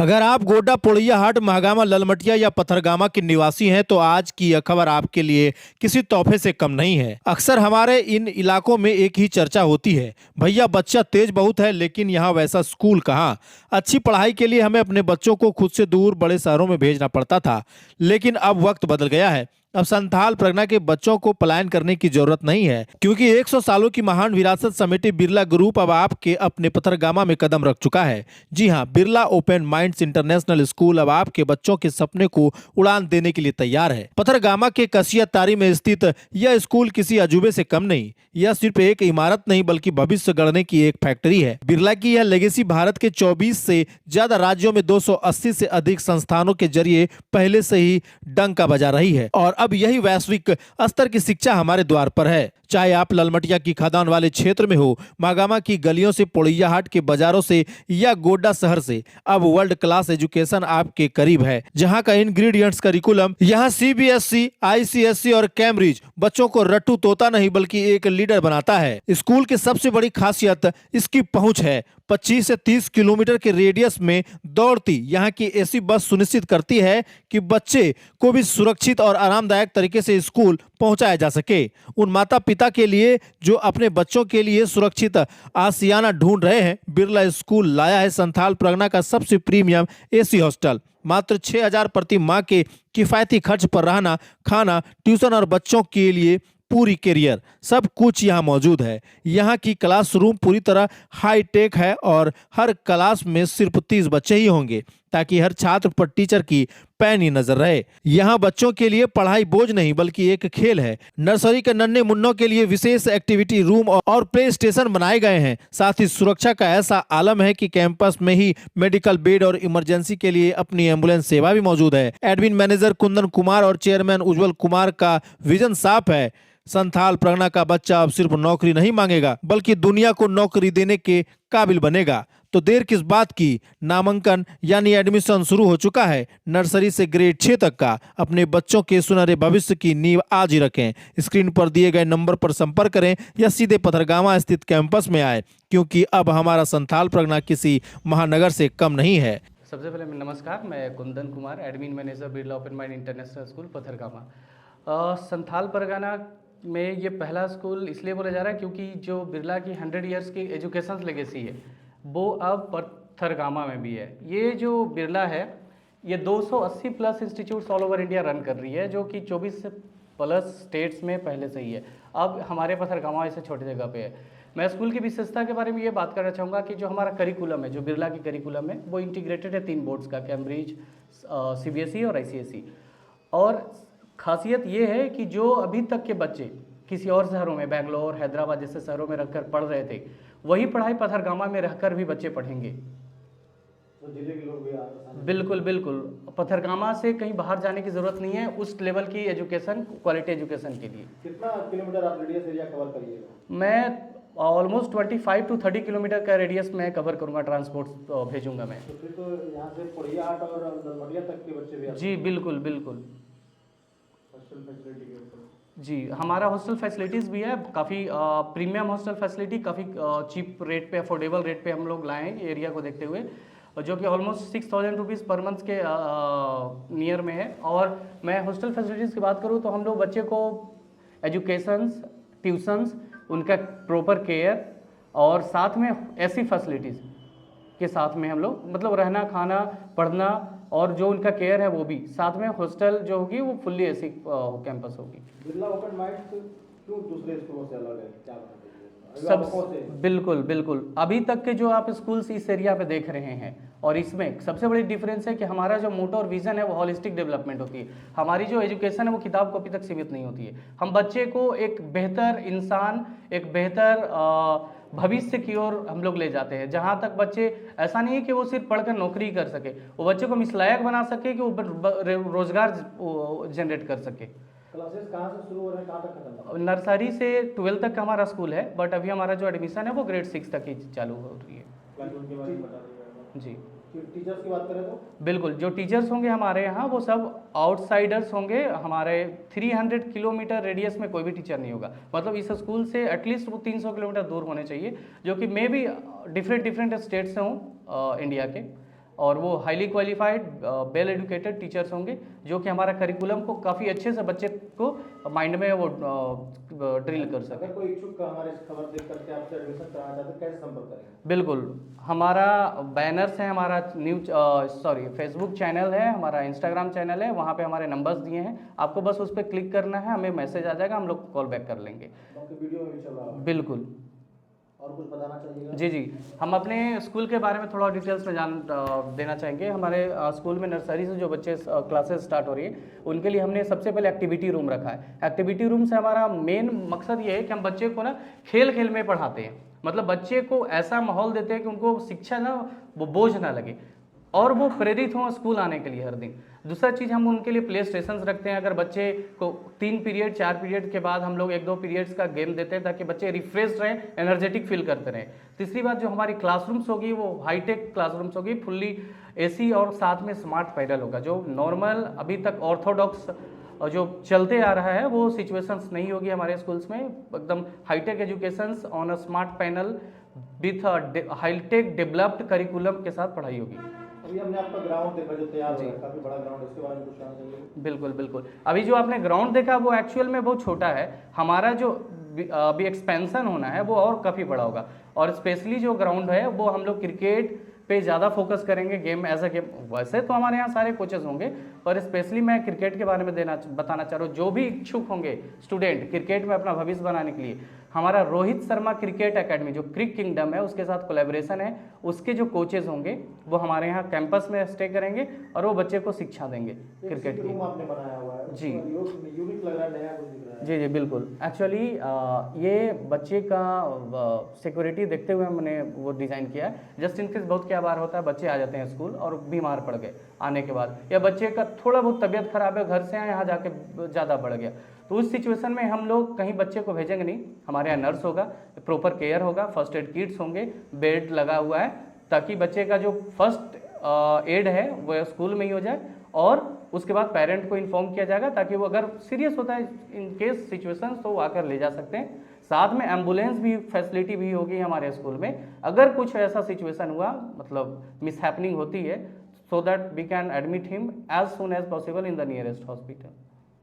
अगर आप गोड्डा, पोड़ैयाहाट, महागामा, ललमटिया या पथरगामा के निवासी हैं तो आज की यह खबर आपके लिए किसी तोहफे से कम नहीं है। अक्सर हमारे इन इलाकों में एक ही चर्चा होती है, भैया बच्चा तेज बहुत है लेकिन यहाँ वैसा स्कूल कहाँ। अच्छी पढ़ाई के लिए हमें अपने बच्चों को खुद से दूर बड़े शहरों में भेजना पड़ता था, लेकिन अब वक्त बदल गया है। अब संथाल परगना के बच्चों को पलायन करने की जरूरत नहीं है, क्योंकि 100 सालों की महान विरासत समेटे बिरला ग्रुप अब आपके अपने पथरगामा में कदम रख चुका है। जी हां, Birla open minds international school अब आपके बच्चों के सपने को उड़ान देने के लिए तैयार है। पथरगामा के कसिया तारी में स्थित यह स्कूल किसी अजूबे से कम नहीं, यह सिर्फ एक इमारत नहीं बल्कि भविष्य गढ़ने की एक फैक्ट्री है। बिरला की यह लेगेसी भारत के 24 से ज्यादा राज्यों में 280 से अधिक संस्थानों के जरिए पहले से ही डंका बजा रही है, और अब यही वैश्विक स्तर की शिक्षा हमारे द्वार पर है। चाहे आप ललमटिया की खदान वाले क्षेत्र में हो, मागामा की गलियों से, पोड़ैयाहाट के बाजारों से या गोड्डा शहर से, अब वर्ल्ड क्लास एजुकेशन आपके करीब है, जहां का इंग्रेडिएंट्स करिकुलम, यहां सीबीएसई, आईसीएसई और कैम्ब्रिज बच्चों को रट्टू तोता नहीं बल्कि एक लीडर बनाता है। स्कूल की सबसे बड़ी खासियत इसकी पहुंच है। 25 से 30 किलोमीटर के रेडियस में दौड़ती यहाँ की एसी बस सुनिश्चित करती है कि बच्चे को भी सुरक्षित और आरामदायक तरीके से स्कूल पहुंचाया जा सके। उन माता पिता के लिए जो अपने बच्चों के लिए सुरक्षित आशियाना ढूंढ रहे हैं, बिरला स्कूल लाया है संथाल परगना का सबसे प्रीमियम एसी हॉस्टल। मात्र 6,000 प्रति माह के किफायती खर्च पर रहना, खाना, ट्यूशन और बच्चों के लिए पूरी कैरियर, सब कुछ यहाँ मौजूद है। यहाँ की क्लासरूम पूरी तरह हाई टेक है और हर क्लास में सिर्फ 30 बच्चे ही होंगे, ताकि हर छात्र पर टीचर की पैनी नजर रहे। यहाँ बच्चों के लिए पढ़ाई बोझ नहीं बल्कि एक खेल है। नर्सरी के नन्हे मुन्नों के लिए विशेष एक्टिविटी रूम और प्ले स्टेशन बनाए गए हैं। साथ ही सुरक्षा का ऐसा आलम है कि कैंपस में ही मेडिकल बेड और इमरजेंसी के लिए अपनी एम्बुलेंस सेवा भी मौजूद है। एडमिन मैनेजर कुंदन कुमार और चेयरमैन उज्जवल कुमार का विजन साफ है। संथाल परगना का बच्चा अब सिर्फ नौकरी नहीं मांगेगा बल्कि दुनिया को नौकरी देने के काबिल बनेगा। तो देर किस बात की, नामांकन यानी एडमिशन शुरू हो चुका है। नर्सरी से ग्रेड 6 तक का अपने बच्चों के सुनहरे भविष्य की नींव आज ही रखें। स्क्रीन पर दिए गए नंबर पर संपर्क करें या सीधे पथरगामा स्थित कैंपस में आए, क्योंकि अब हमारा संथाल परगना किसी महानगर से कम नहीं है। सबसे पहले नमस्कार, मैं Kundan Kumar, admin manager Birla open mind international school Pathargama. Santhal Pargana में ये पहला स्कूल इसलिए बोला जा रहा है क्योंकि जो बिरला की 100 इयर्स की एजुकेशन लेगेसी है वो अब पथरगामा में भी है। ये जो बिरला है ये 280 plus institutes all over India run कर रही है, जो कि 24 से प्लस स्टेट्स में पहले से ही है। अब हमारे पथरगामा ऐसे छोटी जगह पे है। मैं स्कूल की विशेषता के बारे में ये बात करना चाहूँगा कि जो हमारा करिकुलम है, जो बिरला की करिकुलम है, वो इंटीग्रेटेड है 3 बोर्ड्स का, कैम्ब्रिज, सीबीएसई और आईसीएसई। और खासियत ये है कि जो अभी तक के बच्चे किसी और शहरों में, बेंगलोर, हैदराबाद जैसे शहरों में रहकर पढ़ रहे थे, वही पढ़ाई पथरगामा में रहकर भी बच्चे पढ़ेंगे। तो जिले के लोग भी बिल्कुल बिल्कुल, पथरगामा से कहीं बाहर जाने की ज़रूरत नहीं है उस लेवल की एजुकेशन, क्वालिटी एजुकेशन के लिए। कितना किलोमीटर आप रेडियस एरिया कवर करिएगा? मैं ऑलमोस्ट 25 to 30 किलोमीटर का रेडियस में कवर करूँगा, ट्रांसपोर्ट भेजूँगा मैं। तो फिर तो यहाँ से पोड़ैयाहाट और ललमटिया तक के बच्चे भी आते हैं। जी बिल्कुल बिल्कुल हॉस्टल फैसिलिटी के ऊपर जी, हमारा हॉस्टल फैसिलिटीज़ भी है, काफ़ी प्रीमियम हॉस्टल फैसिलिटी, काफ़ी चीप रेट पे, अफोर्डेबल रेट पे हम लोग लाए हैं एरिया को देखते हुए, जो कि ऑलमोस्ट 6,000 रुपीज़ पर मंथ के नियर में है। और मैं हॉस्टल फैसिलिटीज़ की बात करूँ तो हम लोग बच्चे को एजुकेशंस, ट्यूशन्स, उनका प्रॉपर केयर और साथ में ऐसी फैसिलिटीज़ के साथ में हम लोग, मतलब रहना, खाना, पढ़ना और जो उनका केयर है वो भी साथ में, हॉस्टल जो होगी वो फुल्ली ऐसी कैंपस होगी। बिरला ओपन माइंड्स क्यों दूसरे स्कूलों से अलग है, क्या बताइए? सब बिल्कुल बिल्कुल, अभी तक के जो आप स्कूल्स इस एरिया पे देख रहे हैं, और इसमें सबसे बड़ी डिफरेंस है कि हमारा जो मोटो और विजन है वो हॉलिस्टिक डेवलपमेंट होती है। हमारी जो एजुकेशन है वो किताब कॉपी तक सीमित नहीं होती है। हम बच्चे को एक बेहतर इंसान, एक बेहतर भविष्य की ओर हम लोग ले जाते हैं, जहाँ तक बच्चे, ऐसा नहीं है कि वो सिर्फ पढ़कर नौकरी कर सके, वो बच्चे को हम इस लायक बना सके कि वो रोजगार जनरेट कर सके। क्लासेस कहाँ से शुरू हो रहे हैं, कहाँ तक खत्म? नर्सरी से 12 तक का हमारा स्कूल है, बट अभी हमारा जो एडमिशन है वो ग्रेड 6 तक ही चालू हो रही है। जी, टीचर्स की बात करें तो बिल्कुल, जो टीचर्स होंगे हमारे यहाँ वो सब आउटसाइडर्स होंगे। हमारे 300 किलोमीटर रेडियस में कोई भी टीचर नहीं होगा, मतलब इस स्कूल से एटलीस्ट वो 300 किलोमीटर दूर होने चाहिए, जो कि मे भी डिफरेंट स्टेट से हों इंडिया के। और वो highly qualified well educated teachers होंगे जो कि हमारा करिकुलम को काफ़ी अच्छे से बच्चे को माइंड में वो ड्रिल कर सके। अगर कोई इच्छुक हमारे इस खबर देख करके आपसे एडमिशन कराना चाहते हैं कैसे संपर्क करेंगे? बिल्कुल, हमारा बैनर्स है, हमारा फेसबुक चैनल है, हमारा इंस्टाग्राम चैनल है, वहाँ पे हमारे नंबर्स दिए हैं, आपको बस उस पर क्लिक करना है, हमें मैसेज आ जाएगा, हम लोग कॉल बैक कर लेंगे। बाकी वीडियो में भी चल रहा है। बिल्कुल और कुछ बताना चाहिएगा? जी, हम अपने स्कूल के बारे में थोड़ा डिटेल्स में देना चाहेंगे। हमारे स्कूल में नर्सरी से जो बच्चे क्लासेस स्टार्ट हो रही है उनके लिए हमने सबसे पहले एक्टिविटी रूम रखा है। एक्टिविटी रूम से हमारा मेन मकसद ये है कि हम बच्चे को ना खेल खेल में पढ़ाते हैं, मतलब बच्चे को ऐसा माहौल देते हैं कि उनको शिक्षा ना वो बोझ ना लगे और वो प्रेरित हों स्कूल आने के लिए हर दिन। दूसरा चीज़, हम उनके लिए प्ले स्टेशंस रखते हैं। अगर बच्चे को 3 पीरियड 4 पीरियड के बाद हम लोग 1-2 पीरियड्स का गेम देते हैं ताकि बच्चे रिफ्रेश रहें, एनर्जेटिक फील करते रहें। तीसरी बात, जो हमारी क्लासरूम्स होगी वो हाईटेक क्लासरूम्स होगी, फुल्ली एसी और साथ में स्मार्ट पैनल होगा। जो नॉर्मल अभी तक ऑर्थोडॉक्स जो चलते आ रहा है वो सिचुएशंस नहीं होगी हमारे स्कूल्स में। एकदम hi tech educations on a smart panel with hi tech developed curriculum के साथ पढ़ाई होगी। अभी हमने आपका ग्राउंड देखा जो तैयार हो रहा है, काफी बड़ा ग्राउंड है, इसके बारे में कुछ कहना चाहिए? बिल्कुल बिल्कुल, अभी जो आपने ग्राउंड देखा वो एक्चुअल में बहुत छोटा है। हमारा जो अभी एक्सपेंशन होना है वो और काफ़ी बड़ा होगा और स्पेशली जो ग्राउंड है वो हम लोग क्रिकेट पे ज़्यादा फोकस करेंगे, गेम एज अ गेम। वैसे तो हमारे यहाँ सारे कोचेस होंगे पर स्पेशली मैं क्रिकेट के बारे में बताना चाह रहा हूँ। जो भी इच्छुक होंगे स्टूडेंट क्रिकेट में अपना भविष्य बनाने के लिए, हमारा रोहित शर्मा क्रिकेट एकेडमी जो क्रिक किंगडम है उसके साथ कोलैबोरेशन है। उसके जो कोचेस होंगे वो हमारे यहाँ कैंपस में स्टे करेंगे और वो बच्चे को शिक्षा देंगे क्रिकेट की। रूम आपने बनाया हुआ है जी यूनिक लग रहा है, नया कुछ दिख रहा है। जी बिल्कुल, एक्चुअली ये बच्चे का सिक्योरिटी देखते हुए हमने वो डिज़ाइन किया है। जस्ट इन केस बहुत क्या बार होता है बच्चे आ जाते हैं स्कूल और बीमार पड़ गए आने के बाद, या बच्चे का थोड़ा बहुत तबीयत खराब है, घर से आए यहाँ जाके ज़्यादा बढ़ गया, तो उस सिचुएशन में हम लोग कहीं बच्चे को भेजेंगे नहीं। हमारे यहाँ नर्स होगा, प्रॉपर केयर होगा, फर्स्ट एड किट्स होंगे, बेड लगा हुआ है ताकि बच्चे का जो फर्स्ट एड है वो स्कूल में ही हो जाए और उसके बाद पेरेंट को इन्फॉर्म किया जाएगा ताकि वो अगर सीरियस होता है इन केस सिचुएशन तो वो आकर ले जा सकते हैं। साथ में एम्बुलेंस भी फैसिलिटी भी होगी हमारे स्कूल में। अगर कुछ ऐसा सिचुएशन हुआ, मतलब मिसहैपनिंग होती है, so that we can admit him as soon as possible in the nearest hospital.